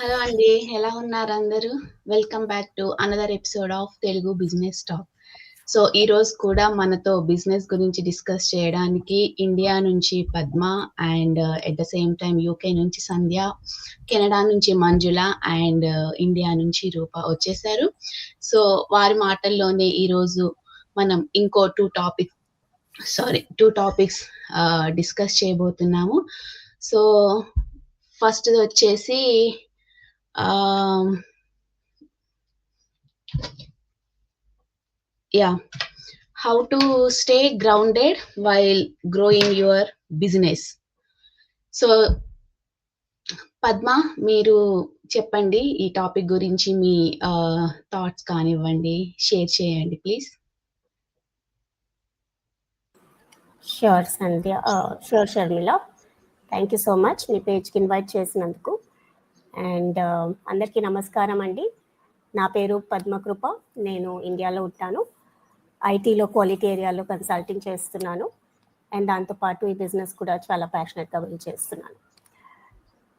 Hello అండి. ఎలా ఉన్నారు అందరూ? Welcome back to another episode of Telugu business talk. So, ఈరోజు కూడా మనతో బిజినెస్ గురించి డిస్కస్ చేయడానికి ఇండియా నుంచి Padma and at the same time UK నుంచి సంధ్య, కెనడా నుంచి మంజుల అండ్ ఇండియా నుంచి రూప వచ్చేసారు. సో, వారి మాటల్లోనే ఈరోజు మనం ఇంకో 2 టాపిక్స్ డిస్కస్ చేయబోతున్నాము. సో, ఫస్ట్‌ది వచ్చేసి how to stay grounded while growing your business. So Padma, మీరు చెప్పండి ఈ టాపిక్ గురించి మీ థాట్స్ కానివ్వండి, షేర్ చేయండి please. Sure Sandhya, sure Sharmila, thank you so much మీ పేజ్కి ఇన్వైట్ చేసినందుకు. అండ్ అందరికీ నమస్కారం అండి. నా పేరు పద్మకృప. నేను ఇండియాలో ఉంటాను. ఐటీలో క్వాలిటీ ఏరియాలో కన్సల్టింగ్ చేస్తున్నాను. అండ్ దాంతోపాటు ఈ బిజినెస్ కూడా చాలా ప్యాషనెట్గా చేస్తున్నాను.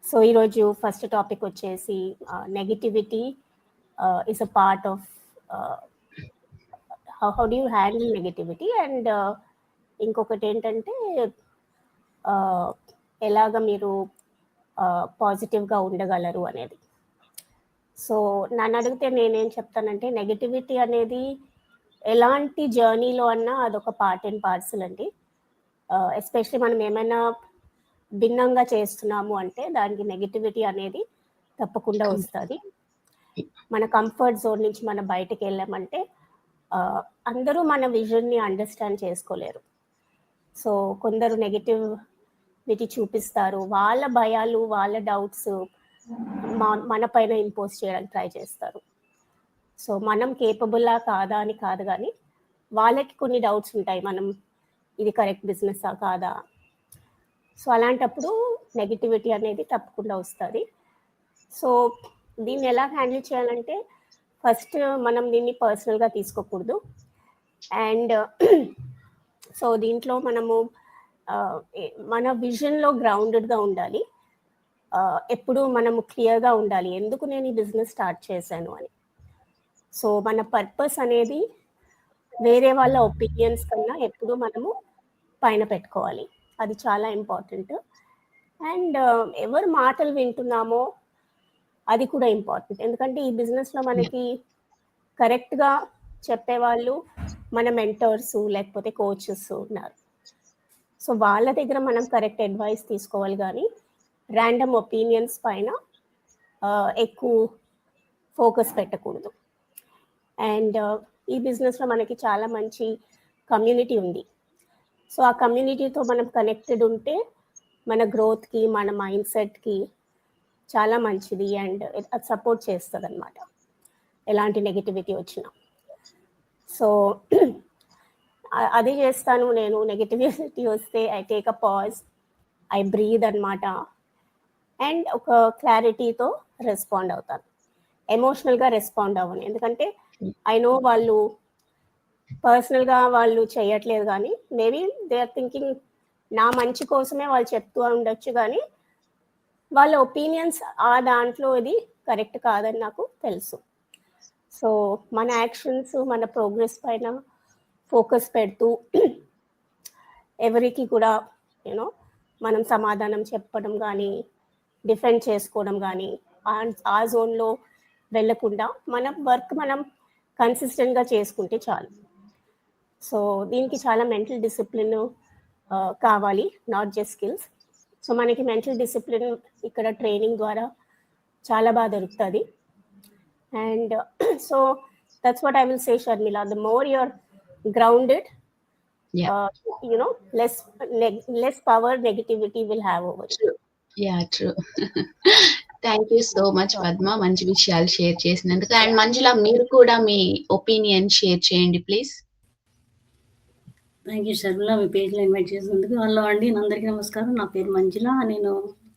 సో ఈరోజు ఫస్ట్ టాపిక్ వచ్చేసి negativity is a part of how do you handle negativity. And ఇంకొకటి ఏంటంటే ఎలాగ మీరు పాజిటివ్గా ఉండగలరు అనేది. సో నన్ను అడిగితే నేనేం చెప్తానంటే, నెగిటివిటీ అనేది ఎలాంటి జర్నీలో అన్నా అదొక పార్ట్ అండ్ పార్సల్ అండి. ఎస్పెషలీ మనం ఏమైనా భిన్నంగా చేస్తున్నాము అంటే దానికి నెగిటివిటీ అనేది తప్పకుండా వస్తుంది. మన కంఫర్ట్ జోన్ నుంచి మనం బయటకు వెళ్ళామంటే అందరూ మన విజన్ని అండర్స్టాండ్ చేసుకోలేరు. సో కొందరు నెగిటివిటీ చూపిస్తారు, వాళ్ళ భయాలు వాళ్ళ డౌట్స్ మన పైన ఇంపోజ్ చేయడానికి ట్రై చేస్తారు. సో మనం కేపబుల్లా కాదా అని కాదు, కానీ వాళ్ళకి కొన్ని డౌట్స్ ఉంటాయి, మనం ఇది కరెక్ట్ బిజినెస్సా కాదా. సో అలాంటప్పుడు నెగిటివిటీ అనేది తప్పకుండా వస్తుంది. సో దీన్ని ఎలా హ్యాండిల్ చేయాలంటే, ఫస్ట్ మనం దీన్ని పర్సనల్గా తీసుకోకూడదు. అండ్ సో దీంట్లో మనము మన విజన్లో గ్రౌండెడ్గా ఉండాలి. ఎప్పుడు మనము క్లియర్గా ఉండాలి, ఎందుకు నేను ఈ బిజినెస్ స్టార్ట్ చేశాను అని. సో మన పర్పస్ అనేది వేరే వాళ్ళ ఒపీనియన్స్ కన్నా ఎప్పుడు మనము పైన పెట్టుకోవాలి, అది చాలా ఇంపార్టెంట్. అండ్ ఎవరు మాటలు వింటున్నామో అది కూడా ఇంపార్టెంట్, ఎందుకంటే ఈ బిజినెస్లో మనకి కరెక్ట్గా చెప్పేవాళ్ళు మన మెంటర్స్ లేకపోతే కోచెస్ ఉన్నారు. సో వాళ్ళ దగ్గర మనం కరెక్ట్ అడ్వైస్ తీసుకోవాలి, కానీ ర్యాండమ్ ఒపీనియన్స్ పైన ఎక్కువ ఫోకస్ పెట్టకూడదు. అండ్ ఈ బిజినెస్లో మనకి చాలా మంచి కమ్యూనిటీ ఉంది. సో ఆ కమ్యూనిటీతో మనం కనెక్టెడ్ ఉంటే మన గ్రోత్కి, మన మైండ్ సెట్కి చాలా మంచిది. అండ్ అది సపోర్ట్ చేస్తుంది అనమాట ఎలాంటి నెగిటివిటీ వచ్చినా. సో అదే చేస్తాను నేను. నెగిటివిటీ వస్తే I take a pause, I breathe అనమాట. అండ్ ఒక క్లారిటీతో రెస్పాండ్ అవుతాను, ఎమోషనల్గా రెస్పాండ్ అవ్వను. ఎందుకంటే ఐ నో వాళ్ళు పర్సనల్గా వాళ్ళు చేయట్లేదు, కానీ మేబీ దే ఆర్ థింకింగ్ నా మంచి కోసమే వాళ్ళు చెప్తూ ఉండొచ్చు, కానీ వాళ్ళ ఒపీనియన్స్ ఆ దాంట్లో ఇది కరెక్ట్ కాదని నాకు తెలుసు. సో మన యాక్షన్స్, మన ప్రోగ్రెస్ పైన ఫోకస్ పెడుతూ ఎవరికి కూడా యూనో మనం సమాధానం చెప్పడం కానీ డిఫెండ్ చేసుకోవడం కానీ ఆ జోన్లో వెళ్ళకుండా మన వర్క్ మనం కన్సిస్టెంట్గా చేసుకుంటే చాలు. సో దీనికి చాలా మెంటల్ డిసిప్లిన్ కావాలి, నాట్ జస్ట్ స్కిల్స్. సో మనకి మెంటల్ డిసిప్లిన్ ఇక్కడ ట్రైనింగ్ ద్వారా చాలా బాగా దొరుకుతుంది. And so that's what I will say Sharmila, the more you're grounded, less power negativity will have over you. True. Thank you so much Padma, మంచి విషయాలు share చేసినందుకు. And Manjula, మీరు కూడా మీ ఒపీనియన్ షేర్ చేయండి ప్లీజ్. థ్యాంక్ యూ షర్మిల, మీ పేజ్లో ఇన్వైట్ చేసినందుకు. హలో అండి, అందరికీ నమస్కారం. నా పేరు మంజుల, నేను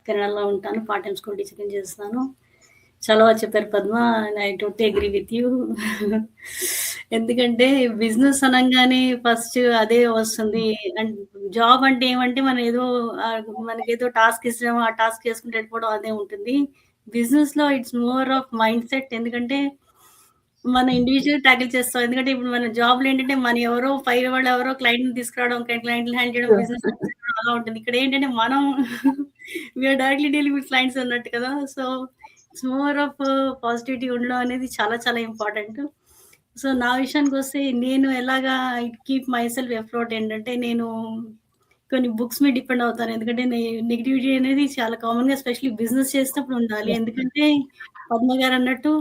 కెనడాలో ఉంటాను, పార్ట్ టైం స్కూల్ టీచరింగ్ చేస్తాను. చాలా బాగా చెప్పారు Padma, I totally agree with you. ఎందుకంటే బిజినెస్ అనగానే ఫస్ట్ అదే వస్తుంది. అండ్ జాబ్ అంటే ఏమంటే మనకేదో టాస్క్ ఇస్తాము, ఆ టాస్క్ చేసుకుంటే వెళ్ళిపోవడం అదే ఉంటుంది. బిజినెస్‌లో it's more of mind set. ఎందుకంటే మన ఇండివిడ్యువల్ ట్యాకిల్ చేస్తాం. ఎందుకంటే ఇప్పుడు మన జాబ్‌లో ఏంటంటే మన ఎవరో పై వాళ్ళు ఎవరో క్లయింట్‌ని తీసుకురావడం, క్లయింట్‌ని హ్యాండిల్ చేయడం, బిజినెస్ అలా ఉంటుంది. ఇక్కడ ఏంటంటే మనం we are directly dealing with clients అన్నట్టు కదా! So, it's more of positivity ఉండడం అనేది చాలా చాలా ఇంపార్టెంట్. సో, నా విషయానికొస్తే నేను ఎలాగా ఐ కీప్ మై సెల్ఫ్ ఎఫ్లోట్ ఏంటంటే నేను కొన్ని బుక్స్ మీద డిపెండ్ అవుతాను. ఎందుకంటే నెగటివిటీ అనేది చాలా కామన్‌గా ఎస్పెషల్లీ బిజినెస్ చేసేటప్పుడు ఉండాలి. ఎందుకంటే పద్మ గారన్నట్టు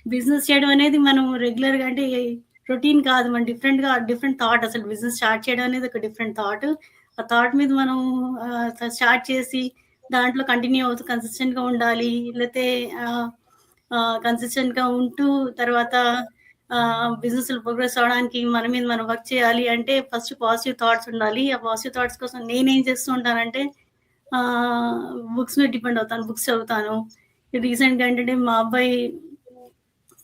బిజినెస్ చేయడం అనేది మనం రెగ్యులర్‌గా అంటే రొటీన్ కాదు. మనం డిఫరెంట్ థాట్ అసలు బిజినెస్ స్టార్ట్ చేయడం అనేది ఒక డిఫరెంట్ థాట్. ఆ థాట్ మీద మనం స్టార్ట్ చేసి దాంట్లో కంటిన్యూ అవుతూ కన్సిస్టెంట్‌గా ఉండాలి. లేతే ఆహ్, ఆహ్, కన్సిస్టెంట్‌గా ఉంటూ తర్వాత బిజినెస్‌లో ప్రోగ్రెస్ అవ్వడానికి మన మీద మనం వర్క్ చేయాలి అంటే ఫస్ట్ పాజిటివ్ థాట్స్ ఉండాలి. ఆ పాజిటివ్ థాట్స్ కోసం నేనేం చేస్తూ ఉంటానంటే ఆహ్, బుక్స్ మీద డిపెండ్ అవుతాను. బుక్స్ చదువుతాను. రీసెంట్‌గా ఏంటంటే మా అబ్బాయి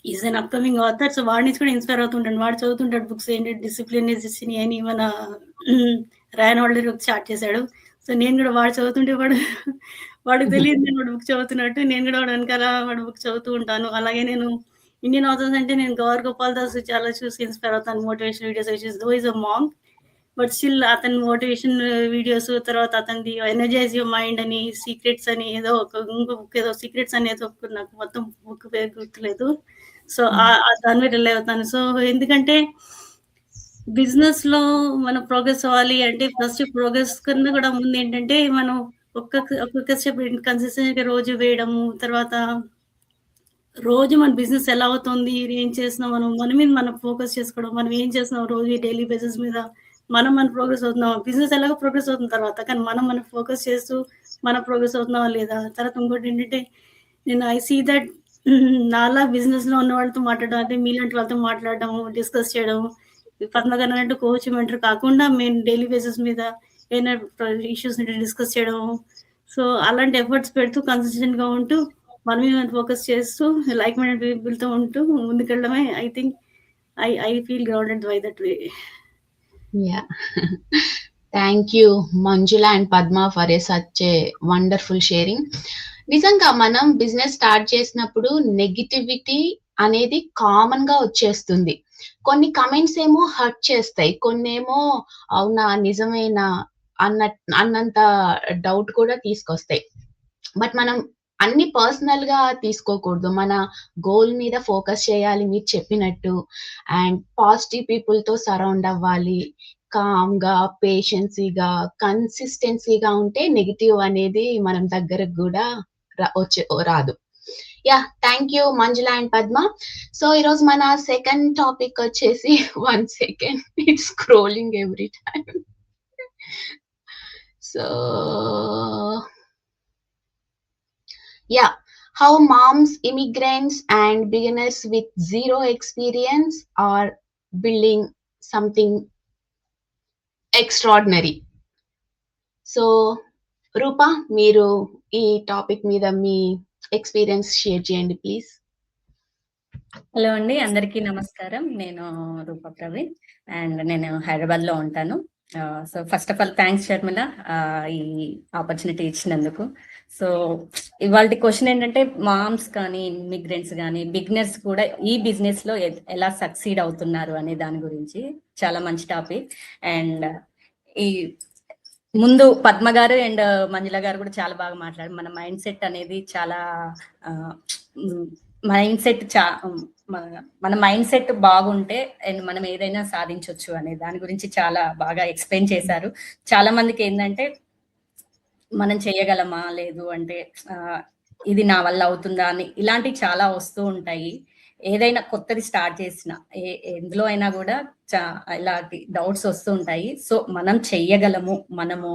is an upcoming author. So, వాడి నుంచి కూడా ఇన్‌స్పైర్ అవుతుంటాను. వాడు చదువుతుంటాడు బుక్స్ ఏంటి 'డిసిప్లిన్ ఈజ్ డెస్టినీ' అని మన రాయన్ హాలిడే బుక్ స్టార్ట్ చేశాడు. సో, నేను కూడా వాడు చదువుతుంటే వాడికి తెలియదు నేను వాడు బుక్ చదువుతున్నట్టు. నేను కూడా వాడి వెనకాల వాడి బుక్ చదువుతూ ఉంటాను. అలాగే నేను ఇండియన్ ఆథర్స్ అంటే నేను గౌర్ గోపాల్ దాస్ చాలా చూసి ఇన్‌స్పైర్ అవుతాను. Motivation videos which is though is a monk. But still అతని మోటివేషన్ వీడియోస్ తర్వాత అతనిది 'ఎనర్జైజ్ యువర్ మైండ్' అని 'సీక్రెట్స్' అని ఏదో ఇంకో బుక్ ఏదో 'సీక్రెట్స్' అని ఏదో నాకు మొత్తం బుక్ పేరు గుర్తులేదు. సో, దాని మీద రిలై అవుతాను. సో, ఎందుకంటే బిజినెస్‌లో మనం ప్రోగ్రెస్ అవ్వాలి అంటే ఫస్ట్ ప్రోగ్రెస్ కన్నా కూడా ముందేంటంటే మనం ఒక్కొక్క స్టెప్ కన్సిస్టెంట్‌గా రోజు వేయడము. తర్వాత రోజు మన బిజినెస్ ఎలా అవుతుంది? ఏం చేస్తున్నాం మనం? మన మీద మనం ఫోకస్ చేసుకోవడం. మనం ఏం చేస్తున్నాం రోజు డైలీ బేసిస్ మీద మన ప్రోగ్రెస్ అవుతున్నామా? బిజినెస్ ఎలాగో ప్రోగ్రెస్ అవుతుంది తర్వాత. కానీ మనం ఫోకస్ చేస్తూ మనం ప్రోగ్రెస్ అవుతున్నామా లేదా? తర్వాత ఇంకోటేంటంటే నేను ఐ సీ దట్ నాలా బిజినెస్‌లో ఉన్న వాళ్ళతో మాట్లాడడం అంటే మీలాంటి వాళ్ళతో మాట్లాడడము, డిస్కస్ చేయడము. పద్మ గారు అన్నట్టు కోచ్, మెంటర్ కాకుండా మేము డైలీ బేసిస్ మీద ఏమైనా ఇష్యూస్ ఉంటే డిస్కస్ చేయడము. సో, అలాంటి ఎఫర్ట్స్ పెడుతూ కన్సిస్టెంట్‌గా ఉంటూ మన మీద మనం ఫోకస్ చేస్తూ లైక్ మైండెడ్ పీపుల్‌తో ఉంటూ ముందుకెళ్ళడమే I think I feel grounded by that way. Yeah. Thank you, Manjula and Padma, for such a wonderful sharing. నిజంగా మనం బిజినెస్ స్టార్ట్ చేసినప్పుడు నెగటివిటీ అనేది కామన్ గా వచ్చేస్తుంది. కొన్ని కమెంట్స్ ఏమో హర్ట్ చేస్తాయి. కొన్నేమో అవునా నిజమేనా అన్నంత డౌట్ కూడా తీసుకొస్తాయి. బట్ మనం అన్ని పర్సనల్ గా తీసుకోకూడదు. మన గోల్ మీద ఫోకస్ చేయాలి మీరు చెప్పినట్టు. అండ్ పాజిటివ్ పీపుల్ తో సరౌండ్ అవ్వాలి. కామ్‌గా, పేషెన్సీగా, కన్సిస్టెన్సీగా ఉంటే నెగెటివ్ అనేది మనం దగ్గరకు గూడా రాదు. Yeah! Thank you Manjula and Padma. So, ఈరోజు మన సెకండ్ టాపిక్ వచ్చేసి 1 second it's scrolling every time. So, yeah, how moms, immigrants and beginners with zero experience are building something extraordinary. So, Rupa మీరు ఈ టాపిక్ మీద మీ ఎక్స్‌పీరియన్స్ షేర్ చేయండి please. Hello అండి, అందరికీ నమస్కారం. నేను రూపా ప్రవీణ్ అండ్ నేను హైదరాబాద్‌లో ఉంటాను. So first of all thanks Sharmila ఈ ఆపర్చునిటీ ఇచ్చినందుకు. సో ఇవాల్టి క్వశ్చన్ ఏంటంటే మామ్స్ కానీ, ఇమిగ్రెంట్స్ కానీ, బిగినర్స్ కూడా ఈ బిజినెస్‌లో ఎలా సక్సీడ్ అవుతున్నారు అనే దాని గురించి చాలా మంచి టాపిక్. అండ్ ఈ ముందు పద్మ గారు అండ్ మంజుల గారు కూడా చాలా బాగా మాట్లాడారు. మన మైండ్ సెట్ అనేది చాలా మైండ్ సెట్ మన మైండ్ సెట్ బాగుంటే అండ్ మనం ఏదైనా సాధించవచ్చు అనే దాని గురించి చాలా బాగా ఎక్స్ప్లెయిన్ చేశారు. చాలా మందికి ఏంటంటే మనం చేయగలమా లేదు అంటే ఇది నా వల్ల అవుతుందా అని ఇలాంటివి చాలా వస్తూ ఉంటాయి. ఏదైనా కొత్తది స్టార్ట్ చేసిన ఎందులో అయినా కూడా ఇలాంటి డౌట్స్ వస్తూ ఉంటాయి. సో మనం చెయ్యగలము, మనము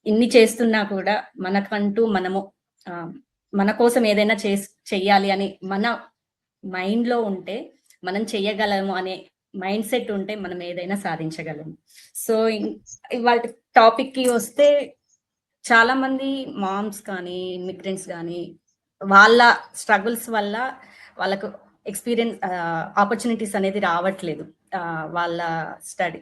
ఇన్ని చేస్తున్నా కూడా మనకంటూ మనము మన కోసం ఏదైనా చెయ్యాలి అని మన మైండ్ లో ఉంటే మనం చెయ్యగలము అనే మైండ్ సెట్ ఉంటే మనం ఏదైనా సాధించగలము. సో ఇవాళ టాపిక్ కి వస్తే చాలా మంది మామ్స్ కానీ, ఇమిగ్రెంట్స్ కానీ వాళ్ళ స్ట్రగుల్స్ వల్ల వాళ్ళకు ఎక్స్పీరియన్స్ ఆపర్చునిటీస్ అనేది రావట్లేదు. వాళ్ళ స్టడీ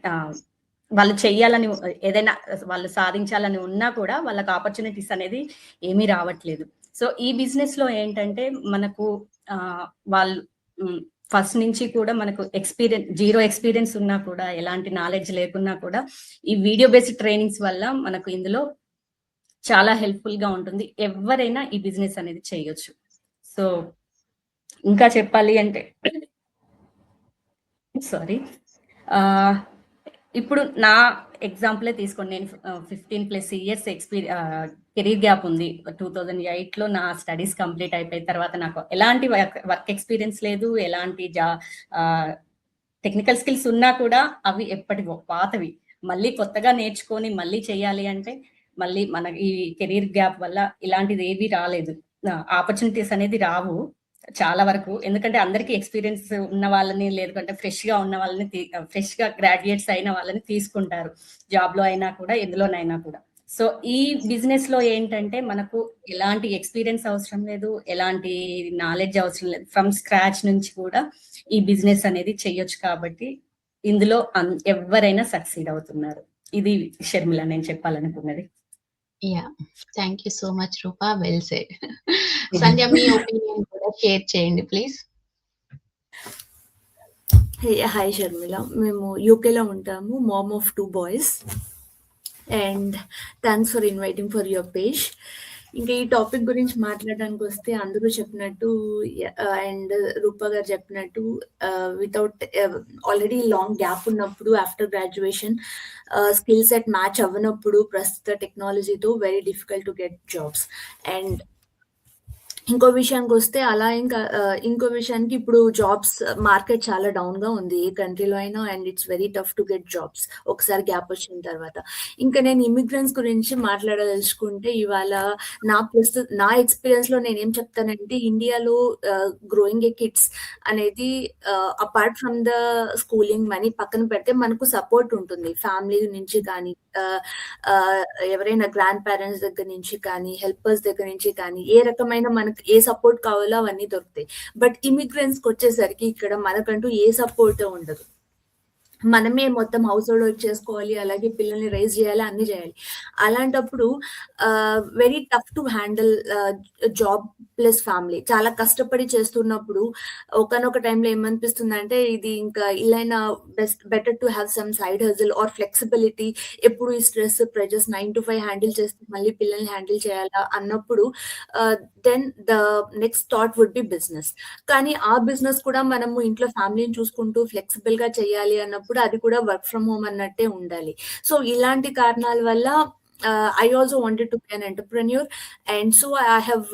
వాళ్ళు చెయ్యాలని ఏదైనా వాళ్ళు సాధించాలని ఉన్నా కూడా వాళ్ళకి ఆపర్చునిటీస్ అనేది ఏమీ రావట్లేదు. సో ఈ బిజినెస్ లో ఏంటంటే మనకు వాళ్ళు ఫస్ట్ నుంచి కూడా మనకు జీరో ఎక్స్పీరియన్స్ ఉన్నా కూడా, ఎలాంటి నాలెడ్జ్ లేకున్నా కూడా ఈ వీడియో బేస్డ్ ట్రైనింగ్స్ వల్ల మనకు ఇందులో చాలా హెల్ప్ఫుల్ గా ఉంటుంది. ఎవరైనా ఈ బిజినెస్ అనేది చేయొచ్చు. సో ఇంకా చెప్పాలి అంటే సారీ, ఇప్పుడు నా ఎగ్జాంపులే తీసుకోండి. నేను 15+ ఇయర్స్ కెరీర్ గ్యాప్ ఉంది. 2008లో నా స్టడీస్ కంప్లీట్ అయిపోయిన తర్వాత నాకు ఎలాంటి వర్క్ ఎక్స్పీరియన్స్ లేదు, ఎలాంటి టెక్నికల్ స్కిల్స్ ఉన్నా కూడా అవి ఎప్పటివో పాతవి. మళ్ళీ కొత్తగా నేర్చుకొని మళ్ళీ చేయాలి అంటే మళ్ళీ మన ఈ కెరీర్ గ్యాప్ వల్ల ఇలాంటిది ఏవి రాలేదు. ఆపర్చునిటీస్ అనేది రావు చాలా వరకు, ఎందుకంటే అందరికీ ఎక్స్పీరియన్స్ ఉన్న వాళ్ళని, లేదంటే ఫ్రెష్ గా ఉన్న వాళ్ళని, ఫ్రెష్ గా గ్రాడ్యుయేట్స్ అయిన వాళ్ళని తీసుకుంటారు, జాబ్ లో అయినా కూడా, ఎందులోనైనా కూడా. సో ఈ బిజినెస్ లో ఏంటంటే మనకు ఎలాంటి ఎక్స్పీరియన్స్ అవసరం లేదు, ఎలాంటి నాలెడ్జ్ అవసరం లేదు. ఫ్రమ్ స్క్రాచ్ నుంచి కూడా ఈ బిజినెస్ అనేది చెయ్యొచ్చు. కాబట్టి ఇందులో ఎవరైనా సక్సీడ్ అవుతున్నారు. ఇది షర్మిల నేను చెప్పాలనుకున్నది. Yeah, thank you so much Rupa, well said. Sandhya, మీ ఒపీనియన్ కూడా షేర్ చేయండి ప్లీజ్. హాయ్ షర్మిల, మేము యూకేలో ఉంటాము, mom of 2 boys, and thanks for inviting for your page. ఇంకా ఈ టాపిక్ గురించి మాట్లాడడానికి వస్తే అందరూ చెప్పినట్టు అండ్ రూపా గారు చెప్పినట్టు వితౌట్ ఆల్రెడీ లాంగ్ గ్యాప్ ఉన్నప్పుడు, after graduation skill set match అవ్వనప్పుడు ప్రస్తుత టెక్నాలజీతో very difficult to get jobs. And ఇంకో విషయానికి వస్తే అలా ఇంకో విషయానికి ఇప్పుడు జాబ్స్ మార్కెట్ చాలా డౌన్ గా ఉంది ఏ కంట్రీలో అయినా, and it's very tough to get jobs ఒకసారి గ్యాప్ వచ్చిన తర్వాత. ఇంకా నేను ఇమిగ్రెంట్స్ గురించి మాట్లాడదలుచుకుంటే ఇవాళ నా ఎక్స్పీరియన్స్ లో నేనేం చెప్తానంటే, ఇండియాలో గ్రోయింగ్ ఏ కిడ్స్ అనేది apart from the schooling money పక్కన పెడితే మనకు సపోర్ట్ ఉంటుంది ఫ్యామిలీ నుంచి కానీ, ఎవరైనా గ్రాండ్ పేరెంట్స్ దగ్గర నుంచి కానీ, హెల్పర్స్ దగ్గర నుంచి కానీ, ఏ రకమైన మనకు ఏ సపోర్ట్ కావాలో అవన్నీ దొరుకుతాయి. బట్ ఇమిగ్రెంట్స్కి వచ్చేసరికి ఇక్కడ మనకంటూ ఏ సపోర్ట్ ఉండదు. మనమే మొత్తం హౌస్ హోల్డ్ వర్క్ చేసుకోవాలి, అలాగే పిల్లల్ని రైజ్ చేయాలి, అన్ని చేయాలి. అలాంటప్పుడు very tough to handle job plus family. చాలా కష్టపడి చేస్తున్నప్పుడు ఒకనొక టైంలో ఏమనిపిస్తుంది అంటే, ఇది ఇంకా ఇలానా better to have some side hustle or flexibility. ఎప్పుడు ఈ స్ట్రెస్ ప్రెజర్స్ 9 to 5 హ్యాండిల్ చేస్తే మళ్ళీ పిల్లల్ని హ్యాండిల్ చేయాలా అన్నప్పుడు then the next thought would be business. కానీ ఆ బిజినెస్ కూడా మనము ఇంట్లో ఫ్యామిలీని చూసుకుంటూ ఫ్లెక్సిబుల్ గా చేయాలి అన్నప్పుడు అది కూడా వర్క్ ఫ్రమ్ హోమ్ అన్నట్టే ఉండాలి. సో ఇలాంటి కారణాల వల్ల I also wanted to be an entrepreneur, and so I have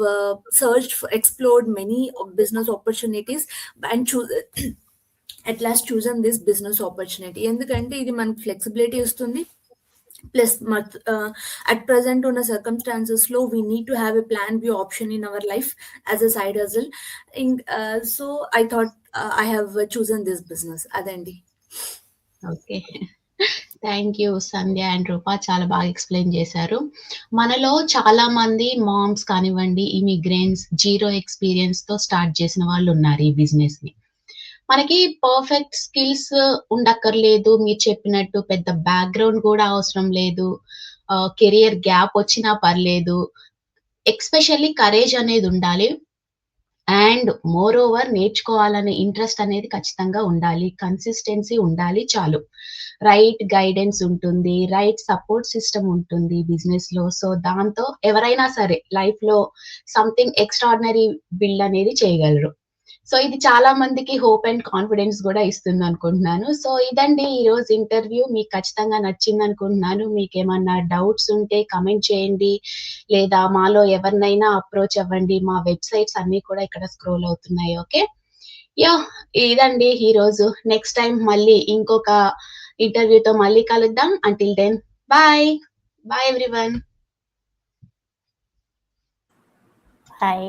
explored many business opportunities and at last chosen this business opportunity. ఎందుకంటే ఇది మనకు ఫ్లెక్సిబిలిటీ ఇస్తుంది, ప్లస్ at present ఉన్న circumstances లో we need to have a plan B option in our life as a side hustle. So I thought I have chosen this business. అదండి. Okay, thank you Sandhya and Rupa, చాలా బాగా explain చేశారు. మనలో చాలా మంది moms కానివ్వండి, ఇమిగ్రెంట్స్, జీరో ఎక్స్పీరియన్స్ తో start చేసిన వాళ్ళు ఉన్నారు ఈ బిజినెస్ ని. మనకి పర్ఫెక్ట్ స్కిల్స్ ఉండక్కర్లేదు, మీరు చెప్పినట్టు పెద్ద బ్యాక్గ్రౌండ్ కూడా అవసరం లేదు, కెరియర్ గ్యాప్ వచ్చినా పర్లేదు. ఎక్స్పెషల్లీ కరేజ్ అనేది ఉండాలి, అండ్ మోర్ ఓవర్ నేర్చుకోవాలనే ఇంట్రెస్ట్ అనేది ఖచ్చితంగా ఉండాలి, కన్సిస్టెన్సీ ఉండాలి చాలు. రైట్ గైడెన్స్ ఉంటుంది, రైట్ సపోర్ట్ సిస్టమ్ ఉంటుంది బిజినెస్ లో. సో దాంతో ఎవరైనా సరే లైఫ్ లో సంథింగ్ ఎక్స్ట్రాడినరీ బిల్డ్ అనేది చేయగలరు. సో ఇది చాలా మందికి హోప్ అండ్ కాన్ఫిడెన్స్ కూడా ఇస్తుంది అనుకుంటున్నాను. సో ఇదండి ఈ రోజు ఇంటర్వ్యూ. మీకు ఖచ్చితంగా నచ్చింది అనుకుంటున్నాను. మీకు ఏమన్నా డౌట్స్ ఉంటే కమెంట్ చేయండి, లేదా మాలో ఎవరినైనా అప్రోచ్ అవ్వండి. మా వెబ్సైట్స్ అన్ని కూడా ఇక్కడ స్క్రోల్ అవుతున్నాయి. ఓకే, ఇదండి ఈ రోజు. నెక్స్ట్ టైం మళ్ళీ ఇంకొక ఇంటర్వ్యూతో మళ్ళీ కలుద్దాం. Until then, bye bye everyone. Hi.